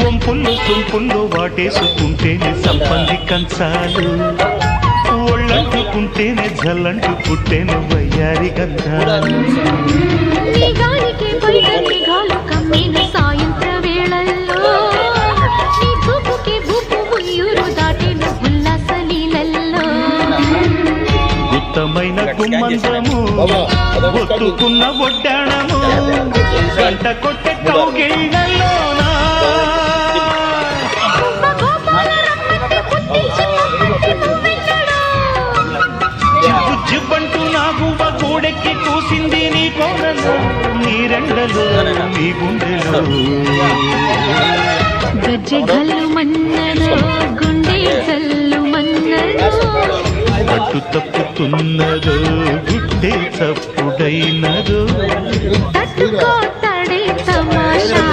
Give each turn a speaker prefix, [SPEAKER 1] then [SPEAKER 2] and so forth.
[SPEAKER 1] వంపుళ్ళు సొంపుళ్ళు వాటేసుకుంటేనే సంపంది కంచాలు, ఒళ్ళంటుకుంటేనే జల్లంటుకుంటేనే వయ్యారి గంధాలు.
[SPEAKER 2] సాయంత్ర వేళల్లో నీ చూపుకి బుబ్బు ముయ్యూరు దాటిన ఉల్లాస లీలల్లో
[SPEAKER 1] గుత్తమైన గుమ్మందము ఒత్తుకున్న ఒడ్డాణము గంట కొట్టే కౌగిళ్ళలోనా జిబ్బంటూ నా గువ్వ గోడెక్కి కూసింది నీ కోరలు, నీ రెండలు నీ గుండెలు.
[SPEAKER 2] గజ్జె గల్లు మన్నదో గుండె జల్లు మన్నదో,
[SPEAKER 1] అడ్డు తప్పుతున్నదో గుడ్డే తప్పుడైనదో.
[SPEAKER 2] తట్టుకో తడే తమాషా.